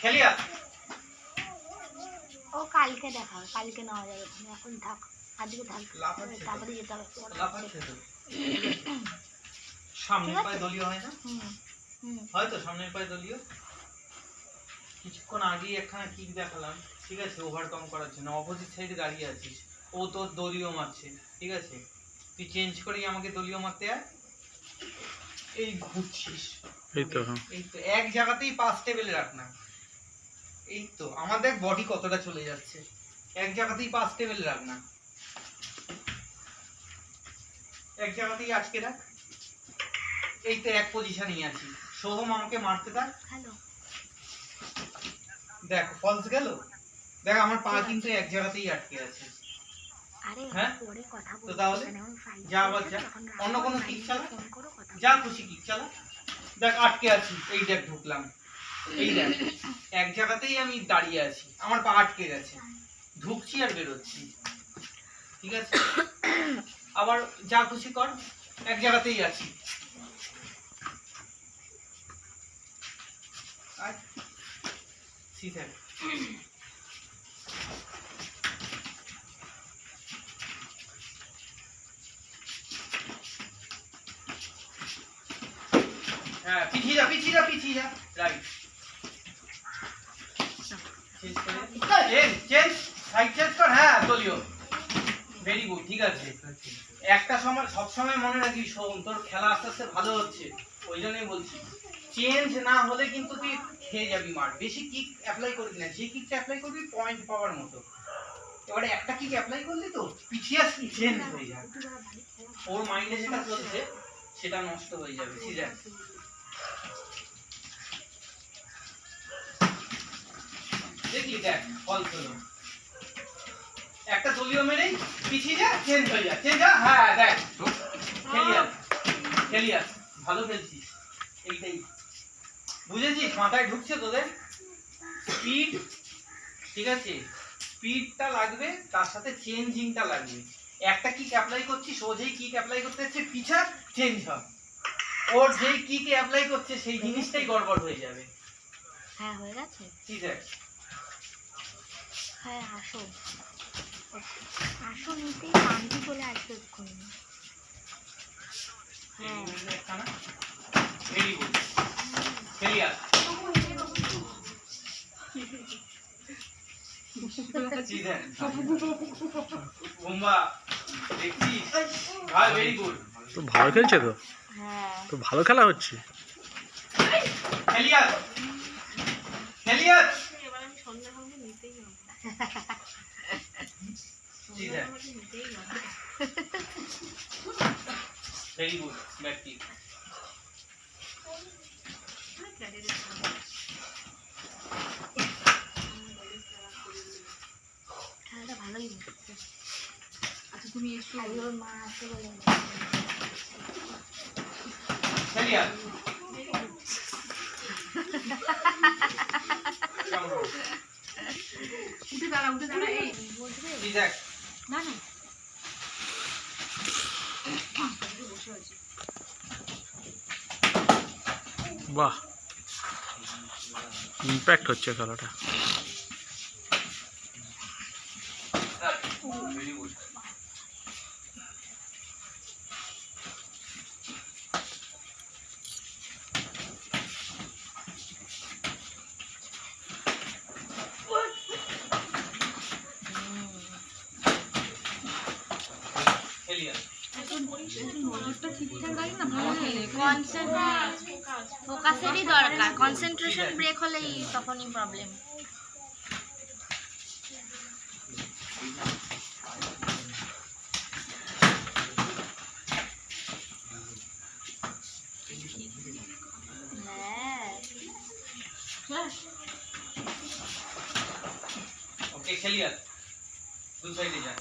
খেলিয়া ও কালকে দেখা, কালকে নেওয়া যাবে, তুমি এখন থাক, আজকে থাক, তারপরে যেতে হবে। সামনের পায়ে দলীয় হয় না? হয়তো সামনের পায়ে দলীয়। কিছুক্ষণ আগেই একখানা কিক দেখালাম, ঠিক আছে, ওভারকাম করার জন্য অপোজিট সাইডে দাঁড়িয়ে আছিস, ও তোর দলীয় মারছে, ঠিক আছে, তুই চেঞ্জ করেই আমাকে দলীয় মারতে আয়, এই ঘুরছিস, এই তো এক জায়গাতেই পাঁচ টেবিলে রাখ না, এই তো আমাদের বডি কতটা চলে যাচ্ছে, এক জায়গাতেই পাঁচ টেবিলে রাখ না, এক জায়গাতেই আটকে রাখ, এই তো এক পজিশনেই আছি। সোহম আমাকে মারতে থাক, দেখ ফলস গেল, দেখ আমার পা কিন্তু এক জায়গাতেই আটকে আছে। হ্যাঁ তো তাহলে যা আবার যা, অন্য কোনো কিক চালা, যা খুশি কিক চালা, দেখ আটকে আছি, এই দেখ ঢুকলাম, এই দেখ এক জায়গাতেই আমি দাঁড়িয়ে আছি, আমার পা আটকে গেছে, ঢুকছি আর বেরোচ্ছি, ঠিক আছে, আবার যা খুশি কর, এক জায়গাতেই আছি। ঠিক আছে, হ্যাঁ পিছিয়ে যা, পিছিয়ে যা, পিছিয়ে যা, রাইট, চেঞ্জ সাইড চেঞ্জ কর, হ্যাঁ দলীয়, ভেরি গুড, ঠিক আছে। একটা সময় সব সময় মনে রাখিস সোম, তোর খেলা আস্তে আস্তে ভালো হচ্ছে, ওই জন্যই বলছি চেঞ্জ না হলে কিন্তু তুই খেয়ে যাবি মার, বেশি কিক অ্যাপ্লাই করবি না, যে কিকটা অ্যাপ্লাই করবি পয়েন্ট পাওয়ার মতো, এবারে একটা কিক অ্যাপ্লাই করলি তো পিছিয়ে আসবি, চেঞ্জ হয়ে যাবে, ওর মাইন্ডে যেটা চলছে সেটা নষ্ট হয়ে যাবে, ঠিক আছে, দেখলি দেখ ফলস হলো, একটা দলীয় মেরেই পিছিয়ে যা, চেঞ্জ হয়ে যা, চেঞ্জ যা, হ্যাঁ দেখ খেলিয়াস, খেলিয়াস ভালো খেলছিস, এইটাই বুঝেছিস, মাথায় ঢুকছে তোদের, স্পিড, ঠিক আছে, স্পিডটা লাগবে, তার সাথে চেঞ্জিংটা লাগবে, একটা কিক অ্যাপ্লাই করছিস, ও যেই কিক অ্যাপ্লাই করতে যাচ্ছে পিছা চেঞ্জ হয়, ওর যেই কিক অ্যাপ্লাই করছে সেই জিনিসটাই গড়বড় হয়ে যাবে। হ্যাঁ হয়ে গেছে, ঠিক আছে, হ্যাঁ আসো আসো, নিতেই শান্তি চলে আসবে এক্ষুনি, হ্যাঁ ভেরি গুড, খেলিয়াস তো ভালো খেলছে তো, তো ভালো খেলা হচ্ছে, ভেরি গুড ব্যাটি, খেলাটা ভালোই হচ্ছে। আচ্ছা তুমি এসো, ওর মা আসে বলে খেলিয়া উঠে দাঁড়া, উঠে দাঁড়া, এই বসবে না না বসে আছে, বাহ ইম্প্যাক্ট হচ্ছে খেলাটা, ফোকাসেরই দরকার, কনসেন্ট্রেশন ব্রেক হলেই তখনই প্রবলেম। ওকে খেলিয়া দুই সাইডে যা।